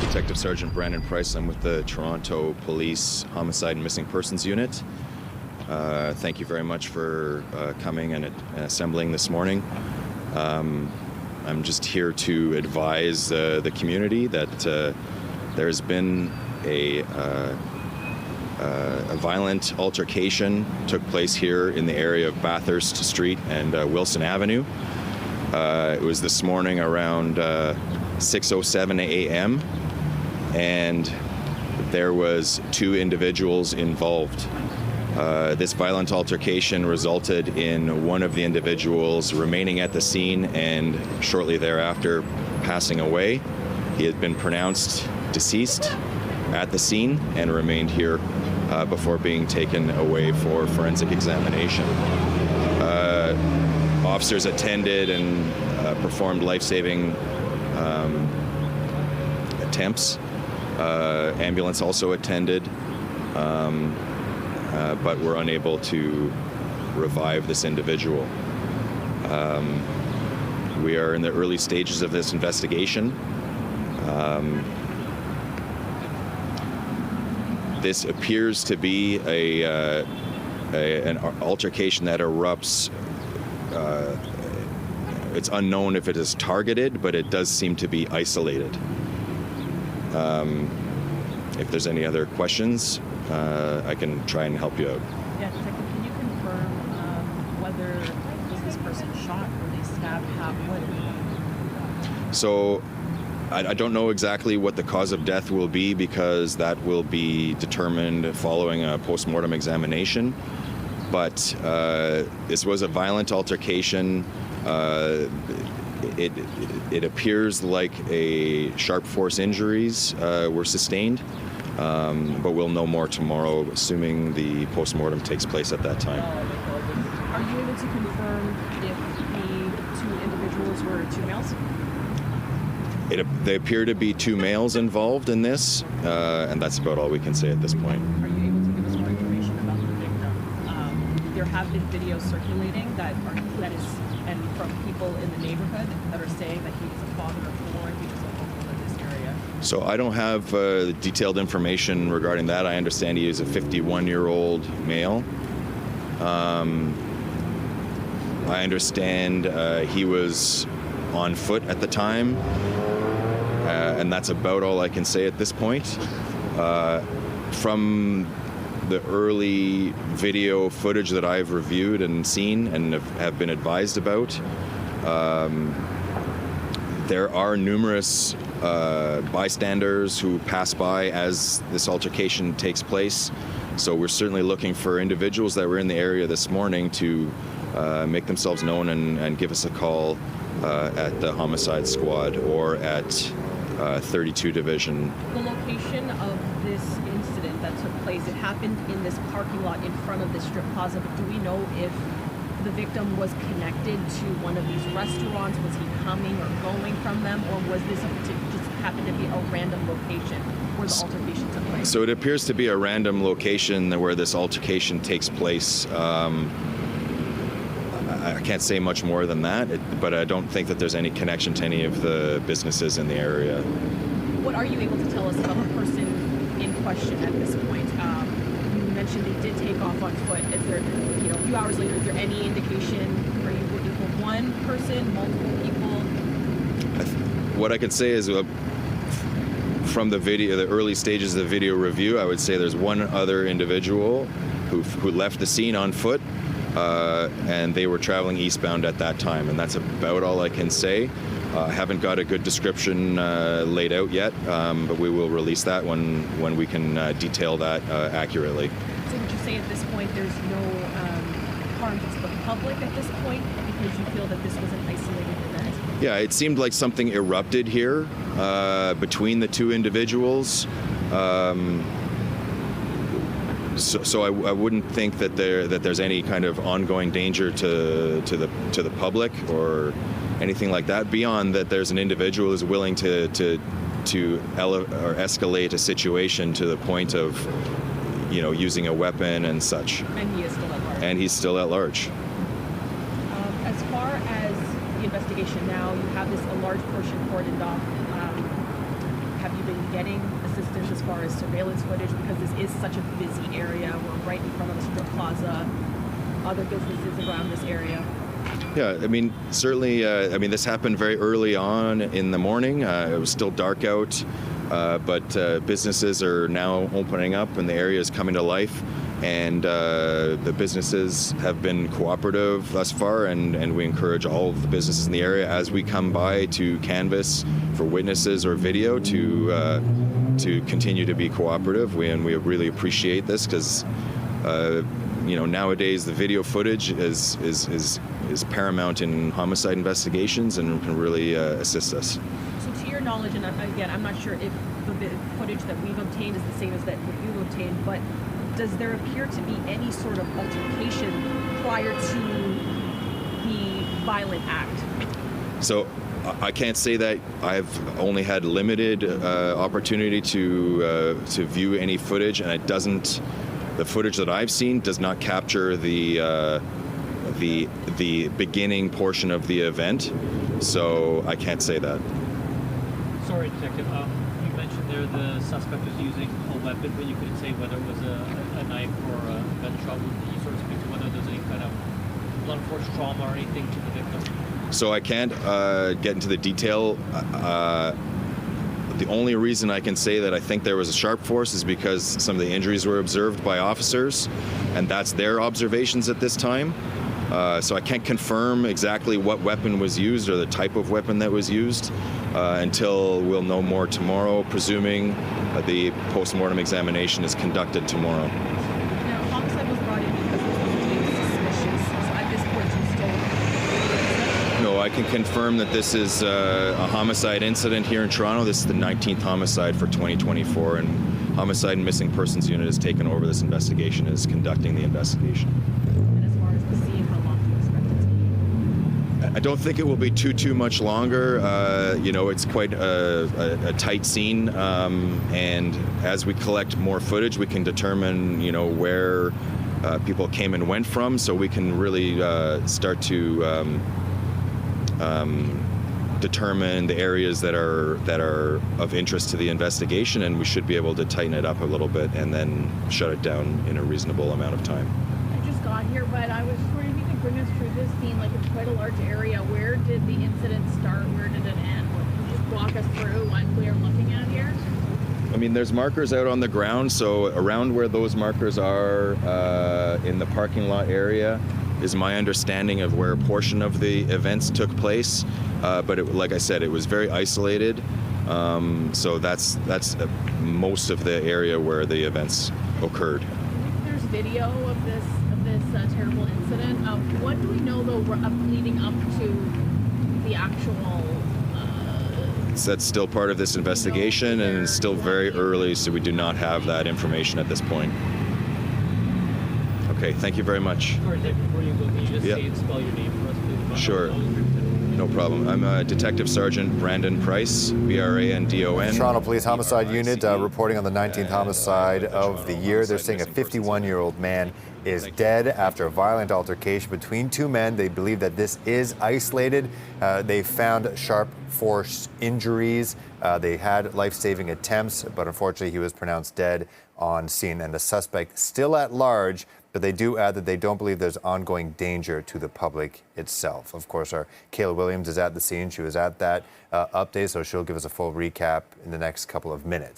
Detective Sergeant Brandon Price. I'm with the Toronto Police Homicide and Missing Persons Unit. Thank you very much for coming and assembling this morning. I'm just here to advise the community that there's been a violent altercation took place here in the area of Bathurst Street and Wilson Avenue. It was this morning around 6:07 a.m. and there was two individuals involved. This violent altercation resulted in one of the individuals remaining at the scene and shortly thereafter passing away. He had been pronounced deceased at the scene and remained here before being taken away for forensic examination. Officers attended and performed life-saving attempts. Ambulance also attended, but were unable to revive this individual. We are in the early stages of this investigation. This appears to be an altercation that erupts. It's unknown if it is targeted, but it does seem to be isolated. If there's any other questions, I can try and help you out. Yeah, Detective, can you confirm whether was this person shot or they stabbed halfway? So I don't know exactly what the cause of death will be because that will be determined following a post-mortem examination. But this was a violent altercation. It appears like sharp force injuries were sustained, but we'll know more tomorrow, assuming the post-mortem takes place at that time. Are you able to confirm if the two individuals were two males? They appear to be two males involved in this, and that's about all we can say at this point. Are you able to give us more information about the victim? There have been videos circulating that is and from people in the neighborhood that are saying that he was a father of four and he was a local in this area. So I don't have detailed information regarding that. I understand he is a 51-year-old male. I understand he was on foot at the time, and that's about all I can say at this point. From the early video footage that I've reviewed and seen and have been advised about, there are numerous bystanders who pass by as this altercation takes place. So we're certainly looking for individuals that were in the area this morning to make themselves known and give us a call at the homicide squad or at 32 Division. The location of this incident that took place, it happened in this parking lot in front of the strip plaza, but do we know if the victim was connected to one of these restaurants? Was he coming or going from them, or was this just happened to be a random location where the altercation took place? So it appears to be a random location where this altercation takes place. I can't say much more than that, but I don't think that there's any connection to any of the businesses in the area. What are you able to tell us about the person in question at this point? You mentioned they did take off on foot. Is there, a few hours later, is there any indication? Are you looking for one person, multiple people? What I can say is from the early stages of the video review, I would say there's one other individual who left the scene on foot. And they were traveling eastbound at that time, and that's about all I can say. I haven't got a good description laid out yet, but we will release that when we can detail that accurately. So would you say at this point there's no harm to the public at this point because you feel that this was an isolated event? Yeah, it seemed like something erupted here between the two individuals. So I wouldn't think that there's any kind of ongoing danger to the public or anything like that. Beyond that, there's an individual who's willing to escalate a situation to the point of, using a weapon and such. And he is still at large. And he's still at large. As far as the investigation now, you have a large portion cordoned off. Have you been getting assistance as far as surveillance footage? Because this is such a busy area. We're right in front of the strip plaza, other businesses around this area. Yeah, I mean, certainly, this happened very early on in the morning. It was still dark out, but businesses are now opening up and the area is coming to life. And the businesses have been cooperative thus far, and we encourage all of the businesses in the area as we come by to canvass for witnesses or video to continue to be cooperative. We really appreciate this because nowadays the video footage is paramount in homicide investigations and can really assist us. So to your knowledge, and again, I'm not sure if the footage that we've obtained is the same as that you've obtained, but does there appear to be any sort of altercation prior to the violent act? So I can't say that. I've only had limited opportunity to view any footage, and the footage that I've seen does not capture the beginning portion of the event, so I can't say that. Sorry, Detective. You mentioned there the suspect was using a weapon, but you couldn't say whether it was a knife or a gunshot. Can you sort of speak to whether there's any kind of blunt force trauma or anything to the victim? So I can't get into the detail. The only reason I can say that I think there was a sharp force is because some of the injuries were observed by officers, and that's their observations at this time. So I can't confirm exactly what weapon was used or the type of weapon that was used until we'll know more tomorrow, presuming the post-mortem examination is conducted tomorrow. Now, homicide was brought in because it was deemed suspicious. So at this point, you still... No, I can confirm that this is a homicide incident here in Toronto. This is the 19th homicide for 2024, and Homicide and Missing Persons Unit has taken over this investigation and is conducting the investigation. And as far as the scene, how long do you expect it to be? I don't think it will be too much longer. It's quite a tight scene, and as we collect more footage, we can determine, where people came and went from, so we can really start to determine the areas that are of interest to the investigation, and we should be able to tighten it up a little bit and then shut it down in a reasonable amount of time. I just got here, but I was wondering if you could bring us through this scene. Like, it's quite a large area. Where did the incident start? Where did it end? Can you just walk us through what we are looking at here? I mean, there's markers out on the ground, so around where those markers are in the parking lot area is my understanding of where a portion of the events took place. But like I said, it was very isolated. So that's most of the area where the events occurred. There's video of this terrible incident. What do we know though leading up to the actual? That's still part of this investigation, and it's still very early, so we do not have that information at this point. Okay, thank you very much. Sorry, before you go, can you just Yeah. say and spell your name for us, please? Sure. No problem. I'm Detective Sergeant Brandon Price, Brandon. Toronto Police Homicide Unit reporting on the 19th homicide of the year. They're saying a 51-year-old man is dead after a violent altercation between two men. They believe that this is isolated. They found sharp force injuries. They had life-saving attempts, but unfortunately he was pronounced dead on scene, and the suspect still at large. But they do add that they don't believe there's ongoing danger to the public itself. Of course, our Kayla Williams is at the scene. She was at that update, so she'll give us a full recap in the next couple of minutes.